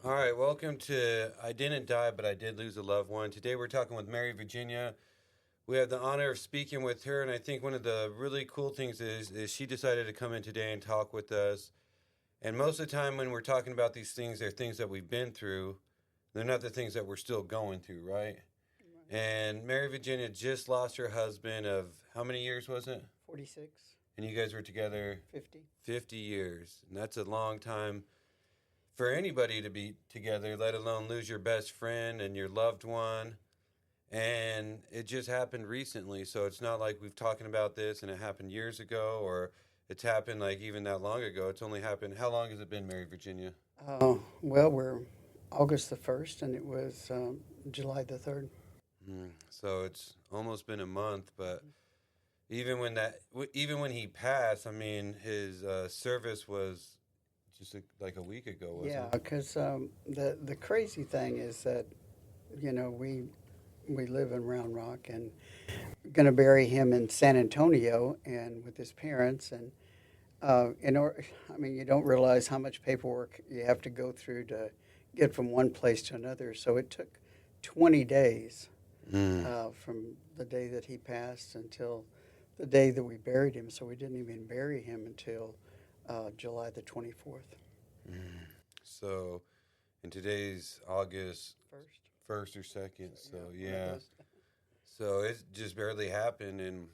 All right, welcome to I Didn't Die, but I Did Lose a Loved One. Today we're talking with Mary Virginia. We have the honor of speaking with her, and I think one of the really cool things is she decided to come in today and talk with us. And most of the time when we're talking about these things, they're things that we've been through. They're not the things that we're still going through, right? Right. And Mary Virginia just lost her husband of how many years was it? 46, And you guys were together 50. 50 years. And that's a long time for anybody to be together, let alone lose your best friend and your loved one. And it just happened recently, so it's not like we've talking about this and it happened years ago or it's happened like even that long ago. It's only happened. How long has it been, Mary Virginia? Well, we're August the 1st, and it was July the 3rd. So it's almost been a month, but even when he passed, I mean, his service was just like a week ago, wasn't Yeah, it? because the crazy thing is that, we live in Round Rock and going to bury him in San Antonio and with his parents. And, I mean, you don't realize how much paperwork you have to go through to get from one place to another. So it took 20 days Mm. from the day that he passed until the day that we buried him. So we didn't even bury him until July the 24th. Mm. So, and today's August First. 1st or 2nd, So so yeah, one of yeah. those. So it just barely happened, and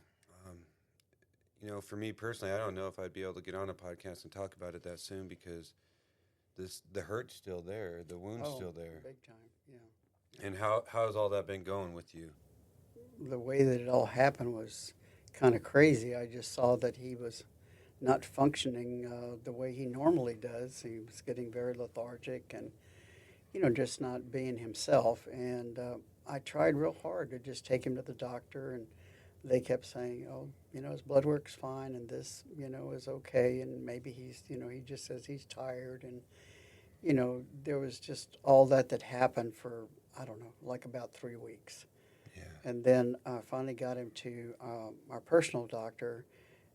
um, for me personally, I don't know if I'd be able to get on a podcast and talk about it that soon because the hurt's still there, the wound's Oh, still there. big time. Yeah, And how's all that been going with you? yeah. The way that it all happened was kind of crazy. I just saw that he was not functioning the way he normally does. He was getting very lethargic and just not being himself. And I tried real hard to just take him to the doctor, and they kept saying, "Oh, his blood work's fine, and this, is okay, and maybe he's, he just says he's tired." And there was just all that happened for I don't know, like about 3 weeks, Yeah. and then I finally got him to our personal doctor,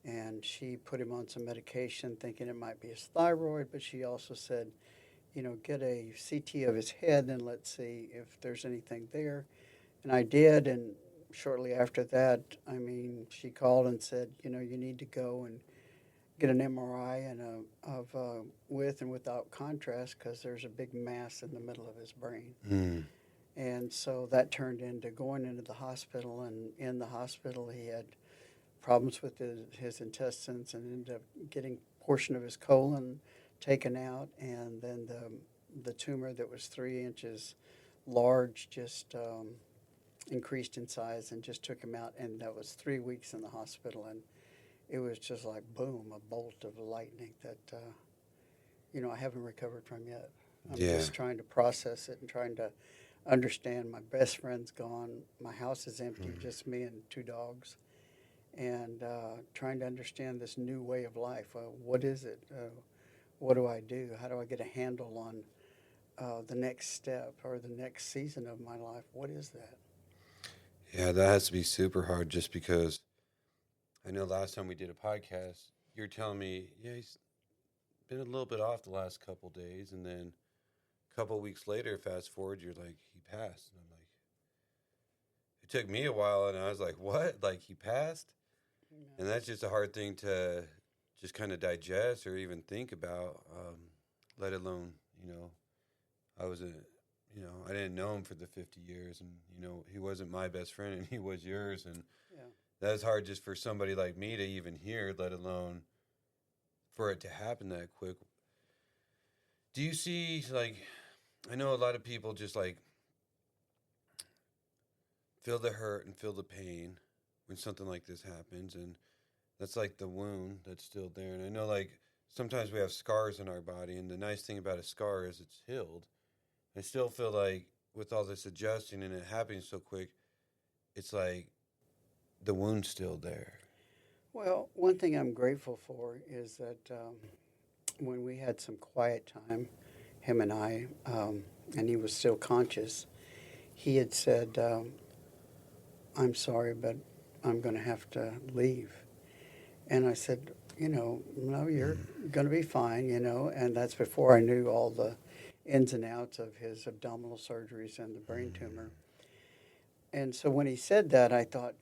and she put him on some medication, thinking it might be his thyroid, but she also said, get a CT of his head and let's see if there's anything there. And I did, and shortly after that, I mean, she called and said, you need to go and get an MRI and of with and without contrast because there's a big mass in the middle of his brain. Mm. And so that turned into going into the hospital, and in the hospital he had problems with his intestines and ended up getting a portion of his colon taken out, and then the tumor that was 3 inches large just increased in size and just took him out, and that was 3 weeks in the hospital, and it was just like boom, a bolt of lightning that I haven't recovered from yet. I'm Yeah. just trying to process it and trying to understand. My best friend's gone. My house is empty, Mm. just me and two dogs, and trying to understand this new way of life. What is it? What do I do? How do I get a handle on the next step or the next season of my life? What is that? Yeah, that has to be super hard just because I know last time we did a podcast, you're telling me, yeah, he's been a little bit off the last couple days, and then a couple weeks later, fast forward, you're like, he passed. And I'm like, it took me a while, and I was like, what? Like, he passed? And No. that's just a hard thing to just kind of digest or even think about, let alone, I wasn't, I didn't know him for the 50 years, and, he wasn't my best friend, and he was yours. And Yeah. that's hard just for somebody like me to even hear, let alone for it to happen that quick. Do you see, like, I know a lot of people just like feel the hurt and feel the pain when something like this happens, and that's like the wound that's still there. And I know, like, sometimes we have scars in our body, and the nice thing about a scar is it's healed. I still feel like with all this adjusting and it happening so quick, it's like the wound's still there. Well, one thing I'm grateful for is that when we had some quiet time, him and I, and he was still conscious, he had said, I'm sorry, but I'm going to have to leave. And I said, no, you're Mm. going to be fine, and that's before I knew all the ins and outs of his abdominal surgeries and the brain Mm. tumor. And so when he said that, I thought,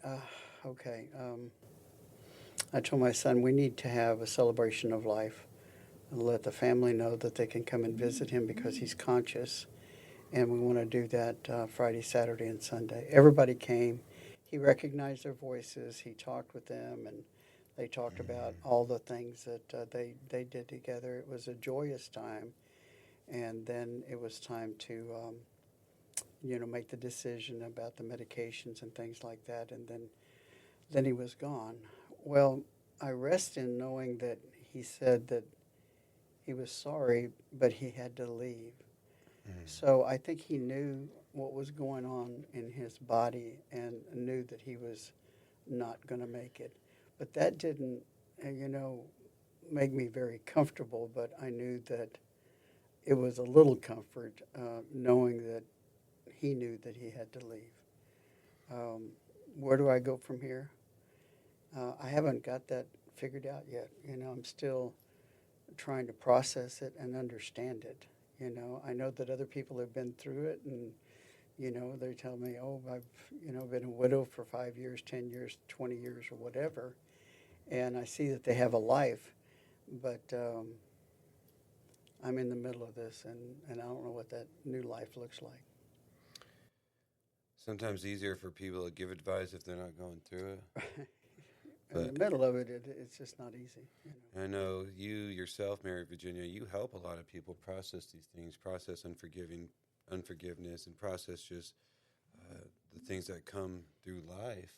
okay. I told my son, we need to have a celebration of life and let the family know that they can come and visit him because he's conscious. And we want to do that Friday, Saturday, and Sunday. Everybody came. He recognized their voices. He talked with them, and they talked about all the things that they did together. It was a joyous time. And then it was time to, make the decision about the medications and things like that. And then he was gone. Well, I rest in knowing that he said that he was sorry, but he had to leave. Mm. So I think he knew what was going on in his body and knew that he was not going to make it. But that didn't, make me very comfortable, but I knew that it was a little comfort knowing that he knew that he had to leave. Um, where do I go from here? I haven't got that figured out yet. I'm still trying to process it and understand it. I know that other people have been through it, and they tell me, "Oh, I've been a widow for 5 years, 10 years, 20 years, or whatever," and I see that they have a life, but I'm in the middle of this, and I don't know what that new life looks like. Sometimes easier for people to give advice if they're not going through it. In the But middle of it, it's just not easy. I know you yourself, Mary Virginia, you help a lot of people process these things, process unforgiveness, and process just the things that come through life.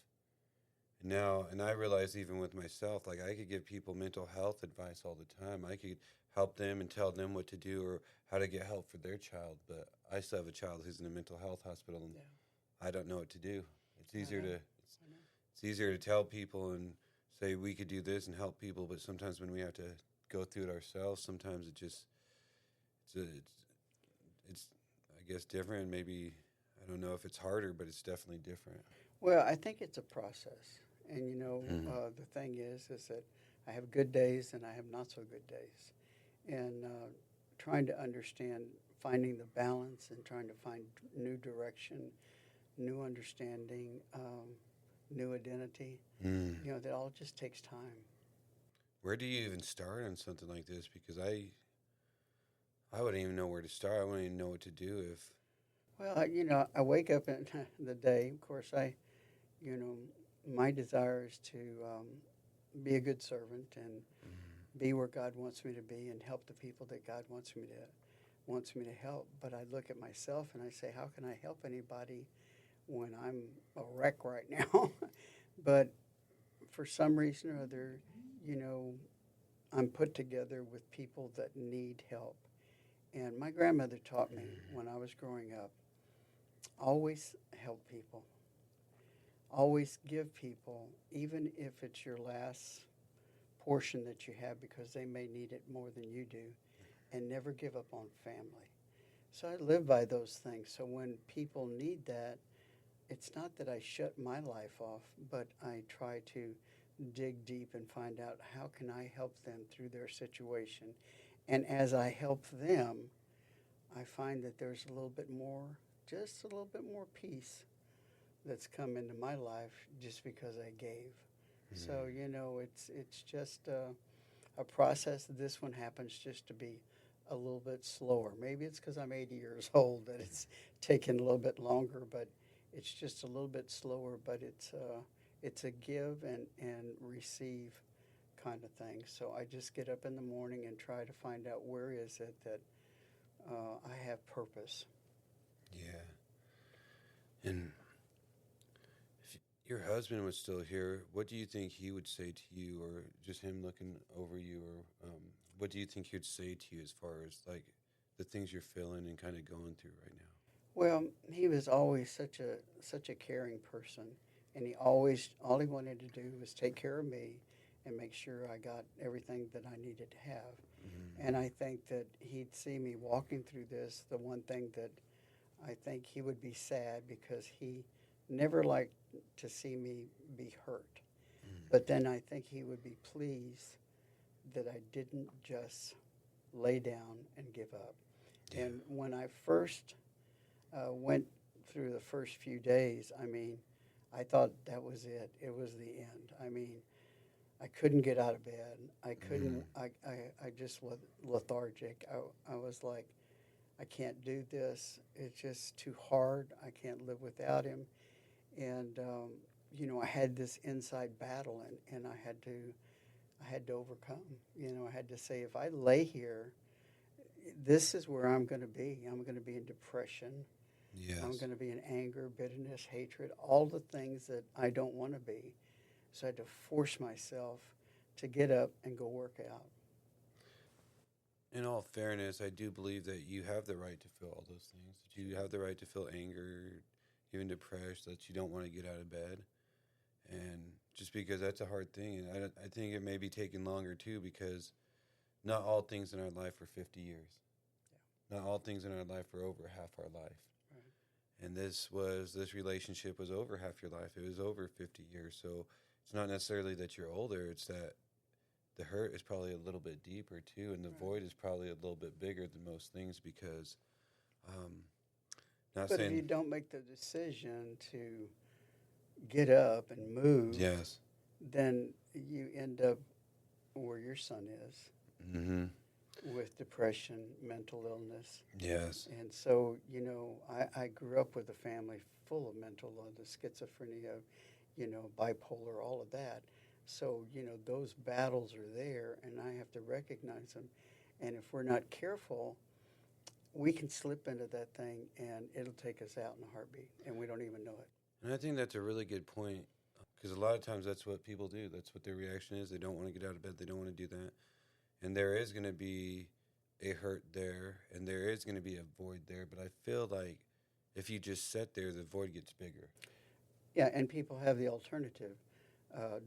Now, and I realize even with myself, like I could give people mental health advice all the time. I could help them and tell them what to do or how to get help for their child. But I still have a child who's in a mental health hospital, and Yeah, I don't know what to do. It's I easier know. to I know. it's easier to tell people and say we could do this and help people, but sometimes when we have to go through it ourselves, sometimes it just it's I guess different. Maybe I don't know if it's harder, but it's definitely different. Well, I think it's a process, and Mm. the thing is that I have good days and I have not so good days, and trying to understand, finding the balance, and trying to find new direction, new understanding, new identity. Mm. That all just takes time. Where do you even start on something like this? Because I wouldn't even know where to start. I wouldn't even know what to do if. Well, I wake up in the day. Of course, you know, my desire is to be a good servant and be where God wants me to be and help the people that God wants me to help. But I look at myself and I say, how can I help anybody when I'm a wreck right now? But for some reason or other, you know, I'm put together with people that need help. And my grandmother taught me when I was growing up, always help people. Always give people, even if it's your last portion that you have, because they may need it more than you do, and never give up on family. So I live by those things. So when people need that, it's not that I shut my life off, but I try to dig deep and find out how can I help them through their situation. And as I help them, I find that there's a little bit more, just a little bit more peace that's come into my life just because I gave. So Mm. it's just a process. This one happens just to be a little bit slower. Maybe it's because I'm 80 years old that it's taken a little bit longer, but it's just a little bit slower. But it's a give and receive kind of thing. So I just get up in the morning and try to find out where is it that I have purpose. Yeah, and if your husband was still here, what do you think he would say to you, or just him looking over you, or what do you think he'd say to you as far as like the things you're feeling and kind of going through right now? Well, he was always such a caring person, and he always all he wanted to do was take care of me and make sure I got everything that I needed to have. Mm. And I think that he'd see me walking through this. The one thing that I think he would be sad because he never liked to see me be hurt. Mm. But then I think he would be pleased that I didn't just lay down and give up. Yeah. And when I first went through the first few days, I mean, I thought that was it. It was the end. I mean, I couldn't get out of bed. I couldn't, Mm. I just was lethargic. I was like, I can't do this. It's just too hard. I can't live without him. And, I had this inside battle, and I had to overcome. I had to say, if I lay here, this is where I'm going to be. I'm going to be in depression. I'm Yes. going to be in anger, bitterness, hatred, all the things that I don't want to be. So I had to force myself to get up and go work out. In all fairness, I do believe that you have the right to feel all those things. That you have the right to feel anger, even depressed, that you don't want to get out of bed. And just because that's a hard thing. And I think it may be taking longer too because not all things in our life are 50 years. Not all things in our life are over half our life. Right. And this relationship was over half your life. It was over 50 years. So it's not necessarily that you're older, it's that the hurt is probably a little bit deeper too, and the Right. void is probably a little bit bigger than most things because, um, not But if you saying don't make the decision to get up and move, yes, then you end up where your son is mm-hmm, with depression, mental illness. yes, And so, I grew up with a family full of mental illness, schizophrenia, bipolar, all of that. So, those battles are there, and I have to recognize them. And if we're not careful, we can slip into that thing, and it'll take us out in a heartbeat, and we don't even know it. and I think that's a really good point because a lot of times that's what people do. That's what their reaction is. They don't want to get out of bed. They don't want to do that, and there is going to be a hurt there, and there is going to be a void there. But I feel like if you just sit there, the void gets bigger. Yeah, and people have the alternative,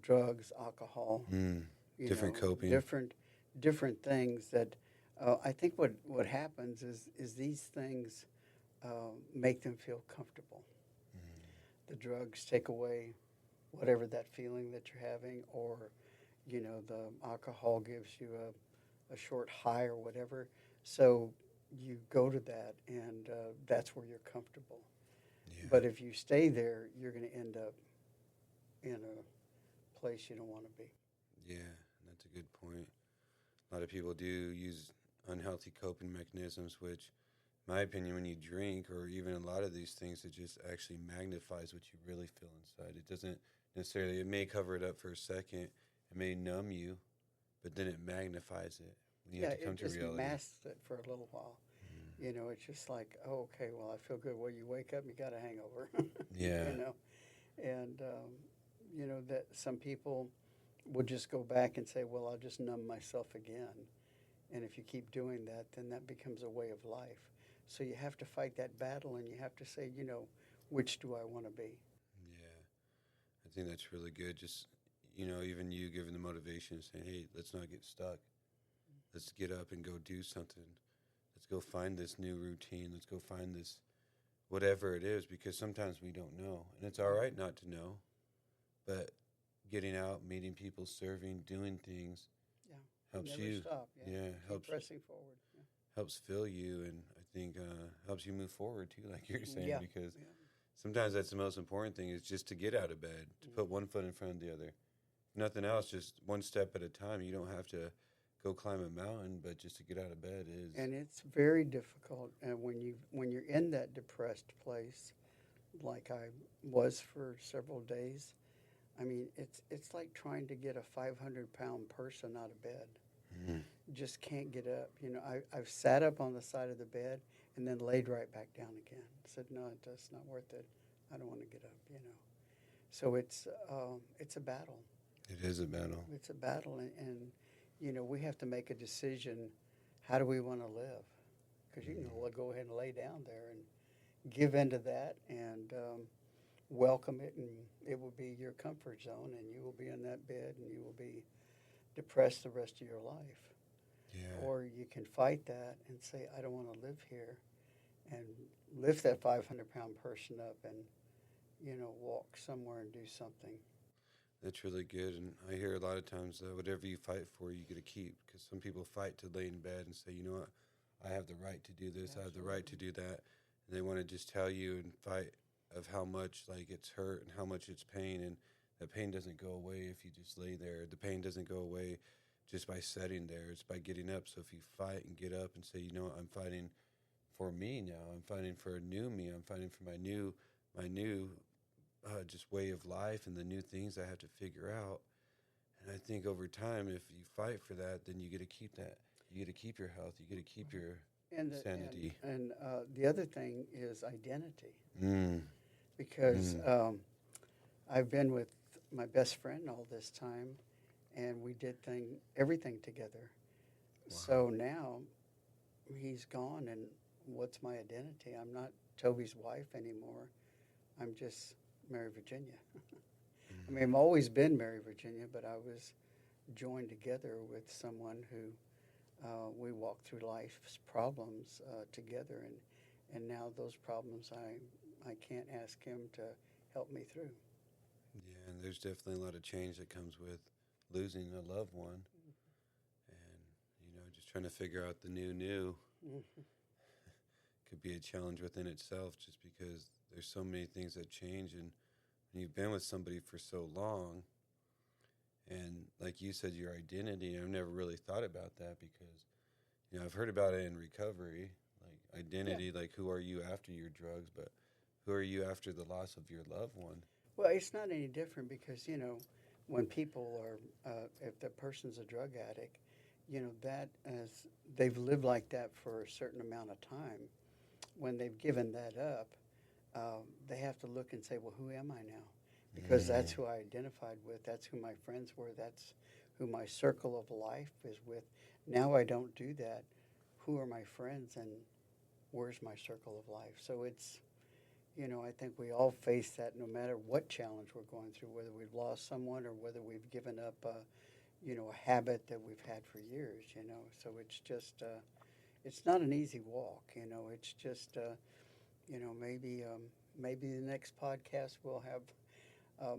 drugs, alcohol, Mm. Different coping. different things that I think what happens is these things make them feel comfortable. The drugs take away whatever that feeling that you're having, or the alcohol gives you a short high or whatever. So you go to that, and that's where you're comfortable. Yeah. But if you stay there, you're going to end up in a place you don't want to be. Yeah, that's a good point. A lot of people do use unhealthy coping mechanisms, which, in my opinion, when you drink or even a lot of these things, it just actually magnifies what you really feel inside. It doesn't necessarily, it may cover it up for a second, it may numb you, but then it magnifies it when you Yeah, have to come it to just reality. masks it for a little while. It's just like, oh, okay, well, I feel good. Well, you wake up, you got a hangover, Yeah, you know, and that some people will just go back and say, well, I'll just numb myself again. And if you keep doing that, then that becomes a way of life. So you have to fight that battle, and you have to say, which do I want to be? yeah. I think that's really good. Just, even you giving the motivation, saying, hey, let's not get stuck. Let's get up and go do something. Let's go find this new routine. Let's go find this whatever it is because sometimes we don't know. And it's all right not to know, but getting out, meeting people, serving, doing things Yeah, helps never you. stop. Yeah, Yeah, keep pressing forward. helps fill you, and I think helps you move forward too, like you're saying, Yeah, because yeah, sometimes that's the most important thing is just to get out of bed, to put one foot in front of the other. If nothing else, just one step at a time. You don't have to go climb a mountain, but just to get out of bed is. and it's very difficult. And when you're in that depressed place, like I was for several days, I mean, it's like trying to get a 500-pound person out of bed. Mm. Just can't get up. I've sat up on the side of the bed and then laid right back down again. Said, no, it's not worth it. I don't want to get up. So it's a battle. It is a battle. It's a battle, and we have to make a decision. How do we want to live? Because you can go ahead and lay down there and give into that and welcome it, and it will be your comfort zone, and you will be in that bed, and you will be depressed the rest of your life. Yeah. Or you can fight that and say, I don't want to live here, and lift that 500-pound person up and, walk somewhere and do something. That's really good, and I hear a lot of times that whatever you fight for, you get to keep. Because some people fight to lay in bed and say, you know what, I have the right to do this. I have the right to Absolutely. do that. And they want to just tell you and fight of how much like it's hurt and how much it's pain, and the pain doesn't go away if you just lay there. The pain doesn't go away just by sitting there. It's by getting up. So if you fight and get up and say, you know what, I'm fighting for me now. I'm fighting for a new me. I'm fighting for my new just way of life and the new things I have to figure out. And I think over time, if you fight for that, then you get to keep that. You get to keep your health. You get to keep your And sanity. the other thing is identity, Mm, because mm, I've been with my best friend all this time, and we did everything together. wow. So now he's gone, and what's my identity? I'm not Toby's wife anymore. I'm just Mary Virginia. I mean, Mm, I've always been Mary Virginia, but I was joined together with someone who we walked through life's problems together, and now those problems I can't ask him to help me through. yeah, and there's definitely a lot of change that comes with losing a loved one, and just trying to figure out the new Mhm. could be a challenge within itself, just because there's so many things that change, and when you've been with somebody for so long, and like you said, your identity. I've never really thought about that because I've heard about it in recovery, like Yeah. identity, like who are you after your drugs, but who are you after the loss of your loved one? Well, it's not any different because, when people if the person's a drug addict, that as they've lived like that for a certain amount of time, when they've given that up, they have to look and say, well, who am I now? Because that's Mm, who I identified with. That's who my friends were. That's who my circle of life is with. Now I don't do that. Who are my friends and where's my circle of life? So I think we all face that no matter what challenge we're going through, whether we've lost someone or whether we've given up, a habit that we've had for years. So it's just, it's not an easy walk. It's just, maybe the next podcast will have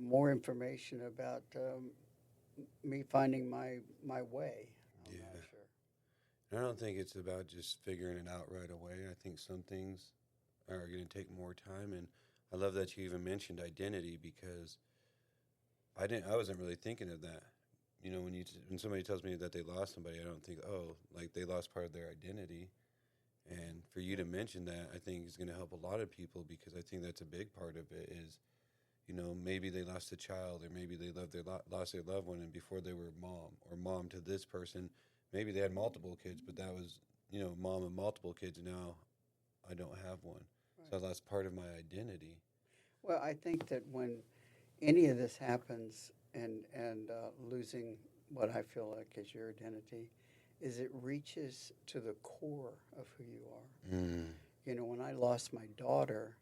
more information about me finding my way. I'm not yeah. sure. And I don't think it's about just figuring it out right away. I think some things are going to take more time. And I love that you even mentioned identity because I wasn't really thinking of that. When somebody tells me that they lost somebody, I don't think, oh, like they lost part of their identity. And for you to mention that, I think is going to help a lot of people because I think that's a big part of it is, maybe they lost a child or maybe they lost their loved one and before they were mom or mom to this person, maybe they had multiple kids, but that was, mom of multiple kids and now I don't have one. So Right. I lost part of my identity. Well, I think that when any of this happens and losing what I feel like is your identity, is it reaches to the core of who you are. Mm, When I lost my daughter,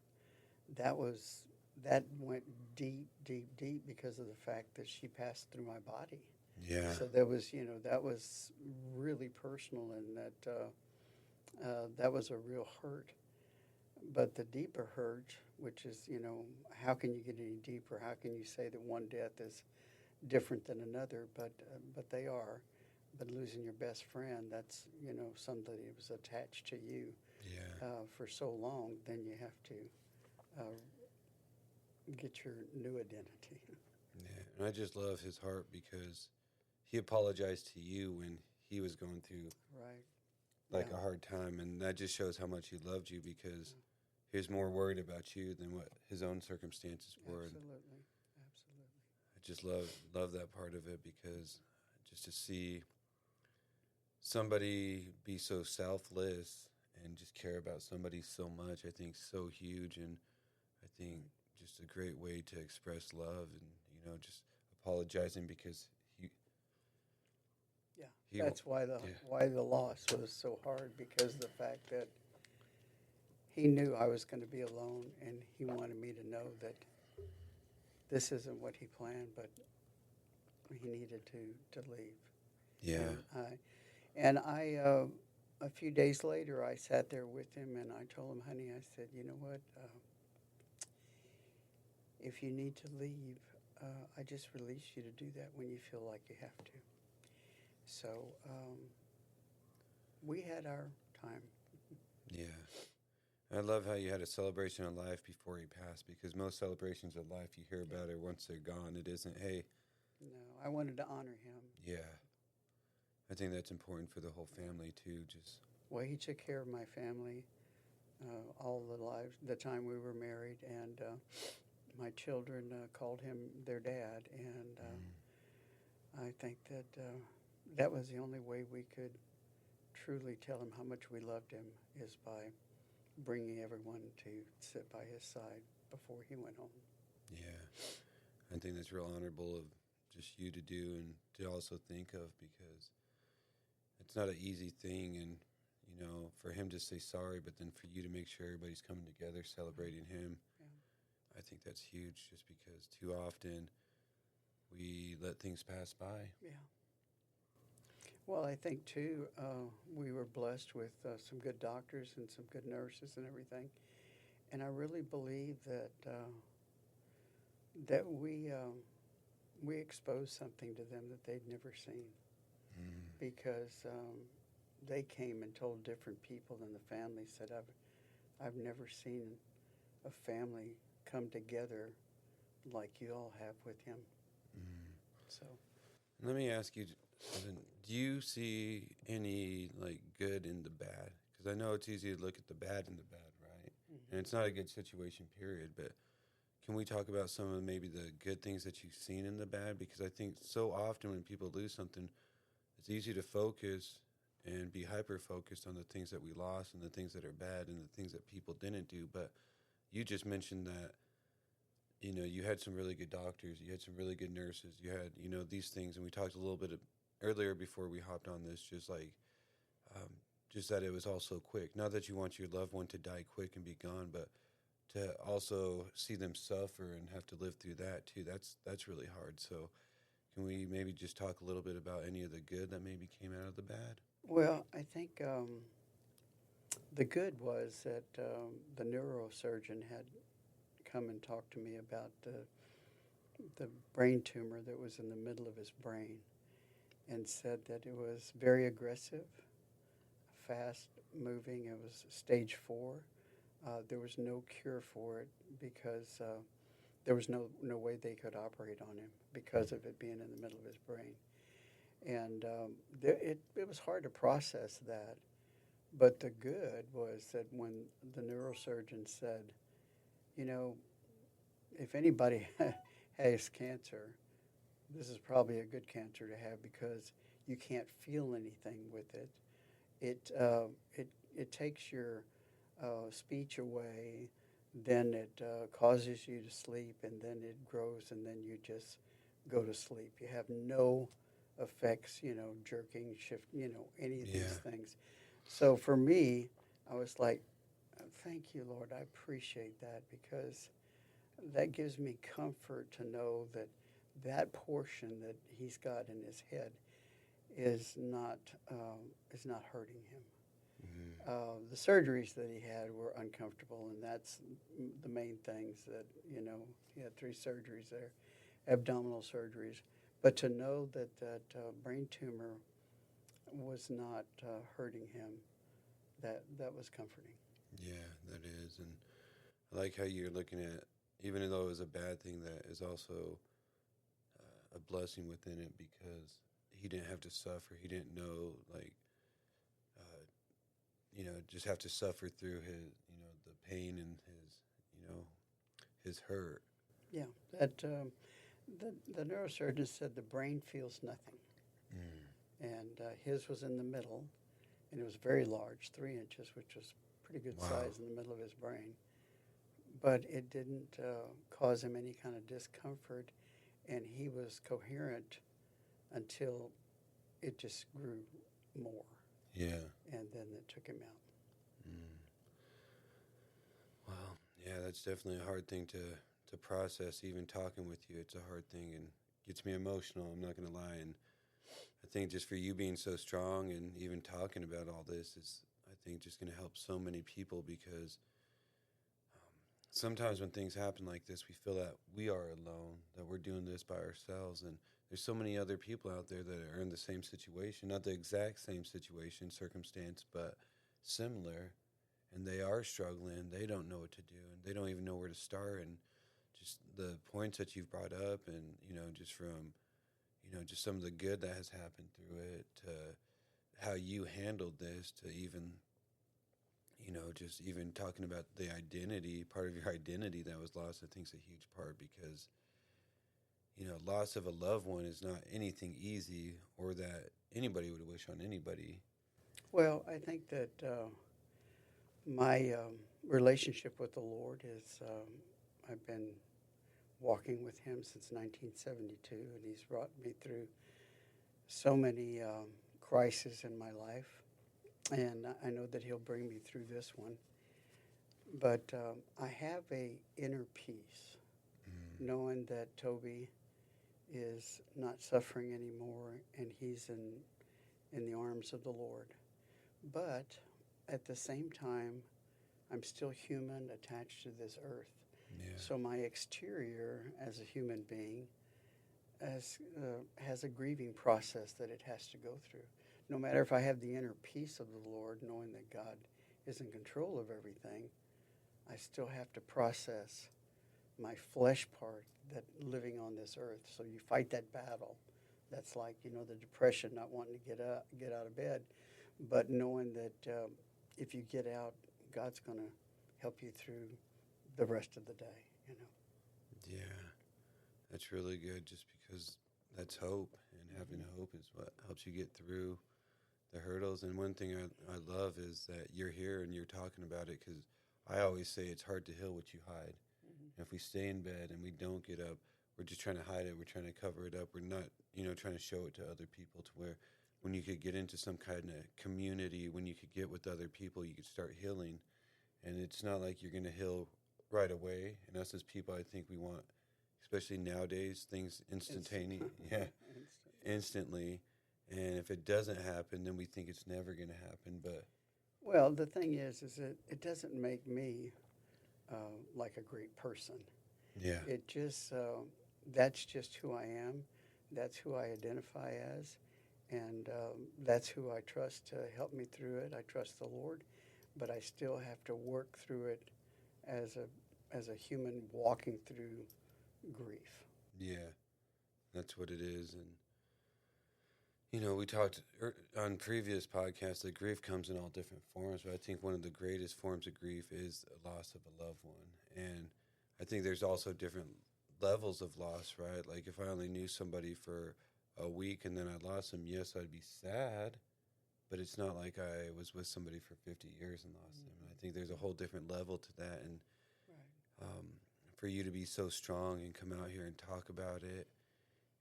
that was that went deep, deep, deep because of the fact that she passed through my body. yeah. So that was really personal, and that was a real hurt. But the deeper hurt, which is, how can you get any deeper? How can you say that one death is different than another? But they are. But losing your best friend, that's somebody that was attached to you Yeah. for so long. Then you have to get your new identity. Yeah. And I just love his heart because he apologized to you when he was going through Right. like Yeah. a hard time, and that just shows how much he loved you because he was more worried about you than what his own circumstances were. And Absolutely. Absolutely. I just love that part of it because just to see somebody be so selfless and just care about somebody so much, I think so huge, and I think Right. just a great way to express love and just apologizing because Yeah. he That's why the yeah. why the loss was so hard, because the fact that he knew I was going to be alone, and he wanted me to know that this isn't what he planned, but he needed to leave. Yeah. And I a few days later, I sat there with him and I told him, honey, I said, you know what? If you need to leave, I just release you to do that when you feel like you have to. So we had our time. Yeah. I love how you had a celebration of life before he passed because most celebrations of life you hear Yeah. about it once they're gone. It isn't, hey, No, I wanted to honor him. yeah. I think that's important for the whole Yeah. family too. Just, Well, he took care of my family all the time we were married, and my children called him their dad, and mm, I think that that was the only way we could truly tell him how much we loved him is by bringing everyone to sit by his side before he went home. yeah. I think that's real honorable of just you to do and to also think of because it's not an easy thing. And, for him to say sorry, but then for you to make sure everybody's coming together celebrating him, Yeah. I think that's huge just because too often we let things pass by. Yeah. Well, I think too, we were blessed with some good doctors and some good nurses and everything, and I really believe that we exposed something to them that they'd never seen Mm, because they came and told different people in the family said I've never seen a family come together like you all have with him. mm. So Let me ask you, Evan, do you see any like good in the bad? Because I know it's easy to look at the bad in the bad, right? And hmm it's not a good situation, period. But can we talk about some of maybe the good things that you've seen in the bad? Because I think so often when people lose something, it's easy to focus and be hyper focused on the things that we lost and the things that are bad and the things that people didn't do. But you just mentioned that you had some really good doctors, you had some really good nurses, you had these things, and we talked a little bit earlier before we hopped on this, um, just that it was all so quick. Not that you want your loved one to die quick and be gone, but to also see them suffer and have to live through that too. That's really hard. So can we maybe just talk a little bit about any of the good that maybe came out of the bad? well, I think the good was that the neurosurgeon had come and talked to me about the brain tumor that was in the middle of his brain and said that it was very aggressive, fast moving. It was stage 4. There was no cure for it because there was no way they could operate on him because of it being in the middle of his brain. And it was hard to process that. But the good was that when the neurosurgeon said, you know, if anybody has cancer, this is probably a good cancer to have because you can't feel anything with it. It takes your speech away, then it causes you to sleep, and then it grows, and then you just go to sleep. You have no effects, jerking, shift, any of Yeah, these things. So for me, I was like, thank you, Lord. I appreciate that because that gives me comfort to know that that portion that he's got in his head is not is not hurting him. mm, The surgeries that he had were uncomfortable, and that's the main things that he had 3 surgeries there, abdominal surgeries. But to know that brain tumor was not hurting him, that was comforting. yeah, that is. And I like how you're looking at, even though it was a bad thing, that is also a blessing within it because he didn't have to suffer. He didn't know, like, uh, just have to suffer through the pain and his hurt. Yeah, that the neurosurgeon said the brain feels nothing, Mm. and his was in the middle, and it was very large, 3 inches, which was pretty good Wow. size in the middle of his brain. But it didn't cause him any kind of discomfort, and he was coherent until it just grew more, Yeah. and then it took him out. Mm. Wow. Yeah, that's definitely a hard thing to process. Even talking with you, it's a hard thing and gets me emotional. I'm not gonna lie, and I think just for you being so strong and even talking about all this is, I think, just gonna help so many people because sometimes when things happen like this, we feel that we are alone, that we're doing this by ourselves, and there's so many other people out there that are in the same situation, not the exact same situation, circumstance, but similar. and they are struggling. They don't know what to do, and they don't even know where to start. And just the points that you've brought up, and just from just some of the good that has happened through it, to how you handled this, to even just even talking about the identity, part of your identity that was lost. I think is a huge part, because loss of a loved one is not anything easy or that anybody would wish on anybody. Well, I think that my relationship with the Lord is I've been walking with Him since 1972, and He's brought me through so many crises in my life, and I know that He'll bring me through this one. But I have a inner peace, knowing that Toby is not suffering anymore, and he's in the arms of the Lord. But at the same time, I'm still human attached to this earth. Yeah. So my exterior as a human being has a grieving process that it has to go through. No matter if I have the inner peace of the Lord, knowing that God is in control of everything, I still have to process my flesh part that living on this earth. So you fight that battle. That's like, the depression, not wanting to get out of bed, but knowing that if you get out, God's going to help you through the rest of the day. Yeah, that's really good, just because that's hope, and having hope is what helps you get through the hurdles. And one thing I love is that you're here and you're talking about it, because I always say it's hard to heal what you hide. And if we stay in bed and we don't get up, we're just trying to hide it. We're trying to cover it up. We're not, trying to show it to other people, to where when you could get into some kind of community, when you could get with other people, you could start healing. And it's not like you're going to heal right away. And us as people, I think we want, especially nowadays, things instantaneous. Yeah, instantly. And if it doesn't happen, then we think it's never going to happen. But Well, the thing is that it doesn't make me like a great person. yeah, It just that's just who I am. That's who I identify as, and that's who I trust to help me through it. I trust the Lord, but I still have to work through it as a human walking through grief. yeah, that's what it is. And we talked on previous podcasts that grief comes in all different forms, but I think one of the greatest forms of grief is a loss of a loved one. And I think there's also different levels of loss, right? Like if I only knew somebody for a week and then I lost them, yes, I'd be sad, but it's not like I was with somebody for 50 years and lost them. And I think there's a whole different level to that. And Right. for you to be so strong and come out here and talk about it,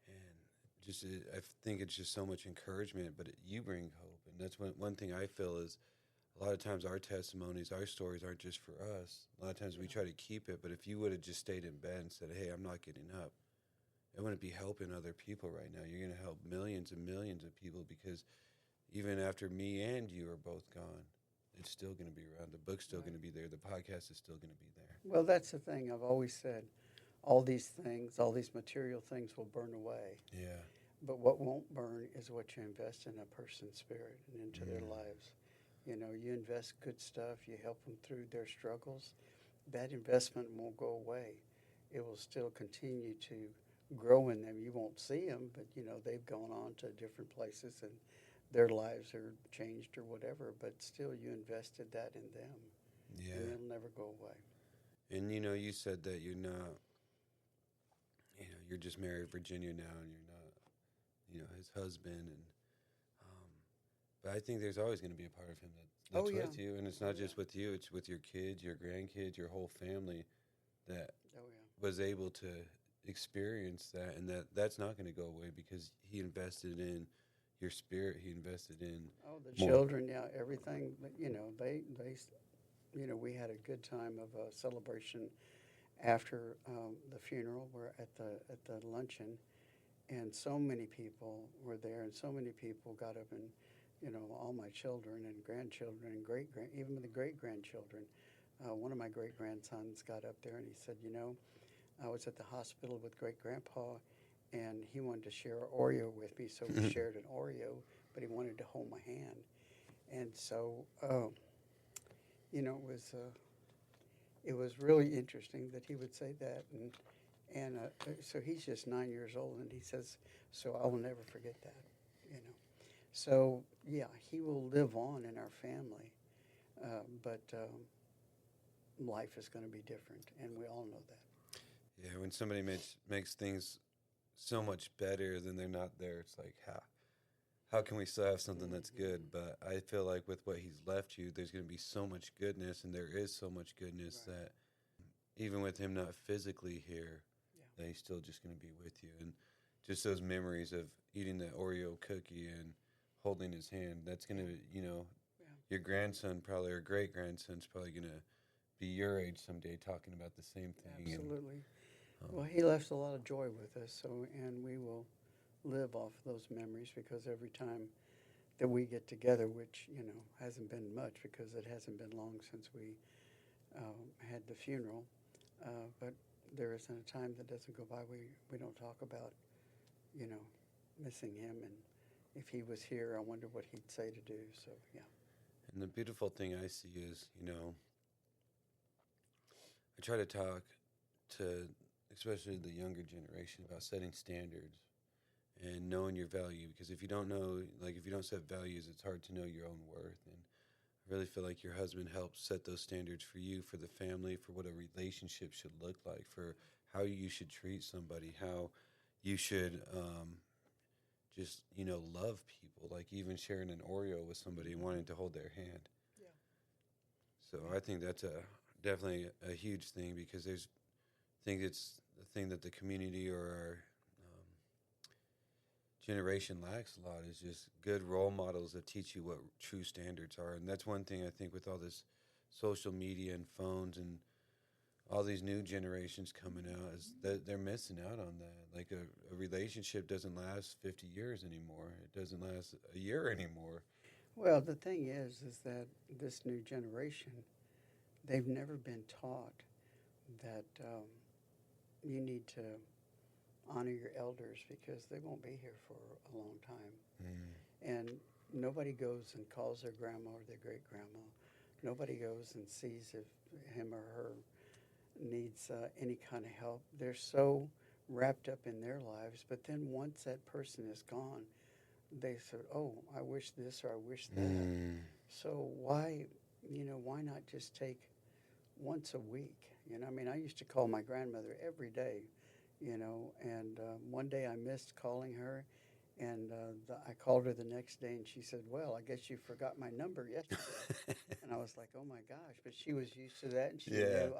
and just I think it's just so much encouragement. But you bring hope, and that's one thing I feel is a lot of times our testimonies, our stories aren't just for us. A lot of times we try to keep it, but if you would have just stayed in bed and said, "Hey, I'm not getting up," it wouldn't be helping other people right now. You're going to help millions and millions of people, because even after me and you are both gone, it's still going to be around. The book's still going to be there. The podcast is still going to be there. Well, that's the thing. I've always said all these things, all these material things will burn away. Yeah. But what won't burn is what you invest in a person's spirit and into their lives. You invest good stuff, you help them through their struggles. That investment won't go away. It will still continue to grow in them. You won't see them, but they've gone on to different places and their lives are changed or whatever, but still you invested that in them. Yeah. And it'll never go away. And you said that you're not, you're just married Virginia now, and you're not, his husband. And but I think there's always going to be a part of him that's Oh, yeah. with you, and it's not just with you; it's with your kids, your grandkids, your whole family that Oh, yeah. was able to experience that, and that's not going to go away, because he invested in your spirit. He invested in Oh, the more. children, yeah, everything. But, we had a good time of a celebration after the funeral. We're at the luncheon, and so many people were there, and so many people got up, and all my children and grandchildren and even the great grandchildren. One of my great grandsons got up there and he said, I was at the hospital with great grandpa, and he wanted to share an Oreo with me, so we shared an Oreo, but he wanted to hold my hand, and so it was really interesting that he would say that, and so he's just 9 years old, and he says, "So I will never forget that," you know. So yeah, he will live on in our family, but life is going to be different, and we all know that. Yeah, when somebody makes things so much better than they're not there, it's like how can we still have something that's good? But I feel like with what he's left you, there's going to be so much goodness, and there is so much goodness Right. that even with him not physically here, Yeah. that he's still just going to be with you. And just those memories of eating that Oreo cookie and holding his hand, that's going to, Yeah. your grandson probably or great grandson's probably going to be your age someday talking about the same thing. And Absolutely. um, Well, he left a lot of joy with us, so and we will live off those memories because every time that we get together, which hasn't been much because it hasn't been long since we had the funeral, but there isn't a time that doesn't go by we don't talk about you know missing him, and if he was here, I wonder what he'd say to do. So yeah. and the beautiful thing I see is, I try to talk to especially the younger generation about setting standards and knowing your value, because if you don't know, like if you don't set values, it's hard to know your own worth. And I really feel like your husband helps set those standards for you, for the family, for what a relationship should look like, for how you should treat somebody, how you should just love people, like even sharing an Oreo with somebody and wanting to hold their hand. Yeah. So I think that's definitely a huge thing, because I think it's the thing that the community or our generation lacks a lot is just good role models that teach you what true standards are. And that's one thing I think with all this social media and phones and all these new generations coming out is that they're missing out on that. Like a relationship doesn't last 50 years anymore. It doesn't last a year anymore. Well, the thing is that this new generation, they've never been taught that you need to honor your elders because they won't be here for a long time. Mm. And nobody goes and calls their grandma or their great grandma. Nobody goes and sees if him or her needs any kind of help. They're so wrapped up in their lives. But then once that person is gone, they said, "Oh, I wish this or I wish that." Mm. So why not just take once a week? I mean, I used to call my grandmother every day, and one day I missed calling her, and I called her the next day, and she said, "Well, I guess you forgot my number yesterday." And I was like, "Oh my gosh!" But she was used to that, and she Yeah. knew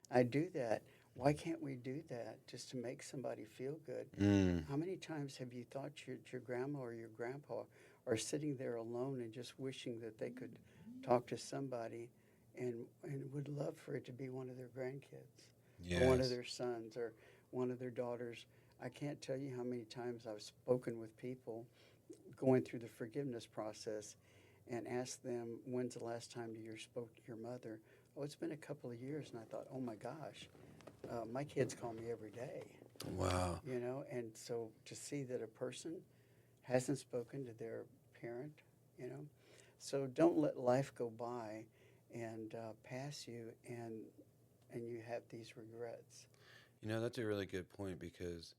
I'd do that. Why can't we do that just to make somebody feel good? Mm. How many times have you thought your grandma or your grandpa are sitting there alone and just wishing that they could talk to somebody, and would love for it to be one of their grandkids or one of Yes. their sons or one of their daughters? I can't tell you how many times I've spoken with people going through the forgiveness process and asked them, "When's the last time you spoke to your mother?" "Oh, it's been a couple of years." And I thought, "Oh my gosh, my kids call me every day." Wow. And so to see that a person hasn't spoken to their parent, you know, so don't let life go by and pass you, and you have these regrets. That's a really good point, because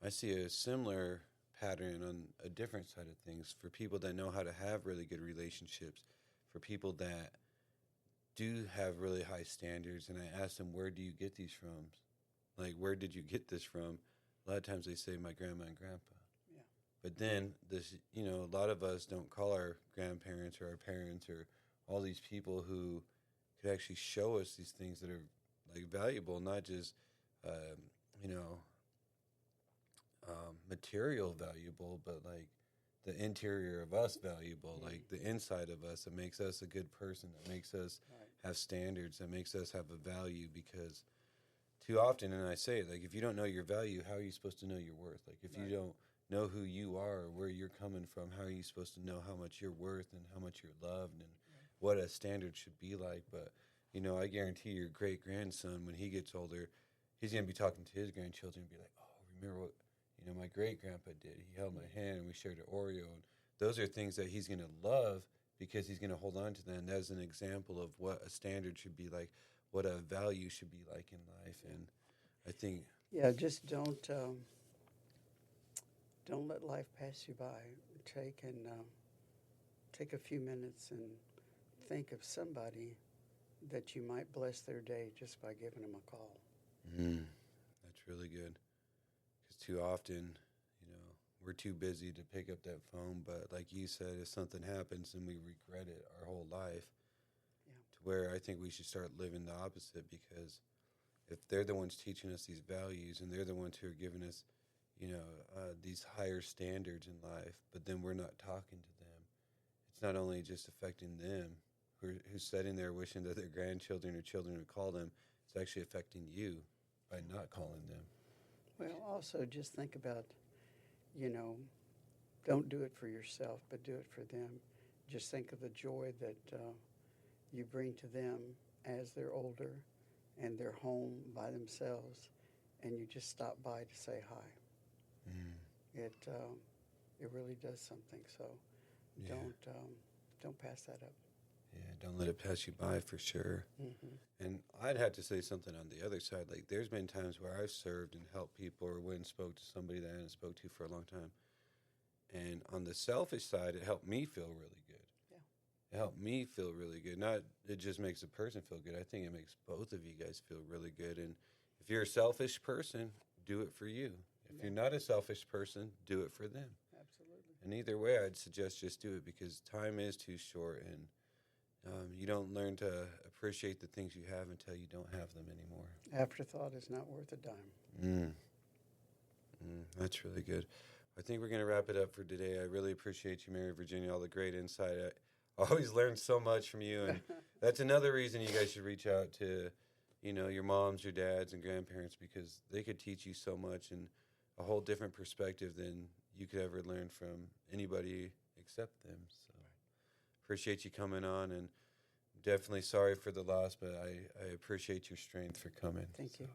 I see a similar pattern on a different side of things for people that know how to have really good relationships, for people that do have really high standards. And I ask them, where do you get these from? Like, where did you get this from? A lot of times they say, my grandma and grandpa. Yeah. But then a lot of us don't call our grandparents or our parents or all these people who could actually show us these things that are like valuable, not just, um, you know, material valuable, but like the interior of us valuable, like the inside of us that makes us a good person, that makes us Right. have standards, that makes us have a value. Because too often, and I say it, like if you don't know your value, how are you supposed to know your worth? Like if you Right. don't know who you are or where you're coming from, how are you supposed to know how much you're worth and how much you're loved and what a standard should be like? But I guarantee your great grandson, when he gets older, he's gonna be talking to his grandchildren and be like, "Oh, remember what my great grandpa did? He held my hand and we shared an Oreo." And those are things that he's gonna love because he's going to hold on to that. And that's an example of what a standard should be like, what a value should be like in life. And I think, Yeah, just don't let life pass you by. Take a few minutes and think of somebody that you might bless their day just by giving them a call. that's really good. Because too often, we're too busy to pick up that phone. But like you said, if something happens and we regret it our whole life, Yeah. to where I think we should start living the opposite, because if they're the ones teaching us these values and they're the ones who are giving us, these higher standards in life, but then we're not talking to them, it's not only just affecting them who's sitting there wishing that their grandchildren or children would call them, it's actually affecting you by not calling them. Well, also just think about, you know, don't do it for yourself, but do it for them. Just think of the joy that you bring to them as they're older and they're home by themselves, and you just stop by to say hi. It really does something. So Yeah. don't pass that up. Yeah, don't let it pass you by, for sure. Mm-hmm. And I'd have to say something on the other side. Like, there's been times where I've served and helped people, or went and spoke to somebody that I hadn't spoke to for a long time. And on the selfish side, it helped me feel really good. Yeah. It helped me feel really good. Not it just makes a person feel good. I think it makes both of you guys feel really good. And if you're a selfish person, do it for you. If Yeah. you're not a selfish person, do it for them. Absolutely. And either way, I'd suggest just do it, because time is too short, and you don't learn to appreciate the things you have until you don't have them anymore. Afterthought is not worth a dime. That's really good. I think we're going to wrap it up for today. I really appreciate you, Mary Virginia, all the great insight. I always learn so much from you, and that's another reason you guys should reach out to, your moms, your dads, and grandparents, because they could teach you so much and a whole different perspective than you could ever learn from anybody except them. So appreciate you coming on, and definitely sorry for the loss, but I appreciate your strength for coming. Thank you. So.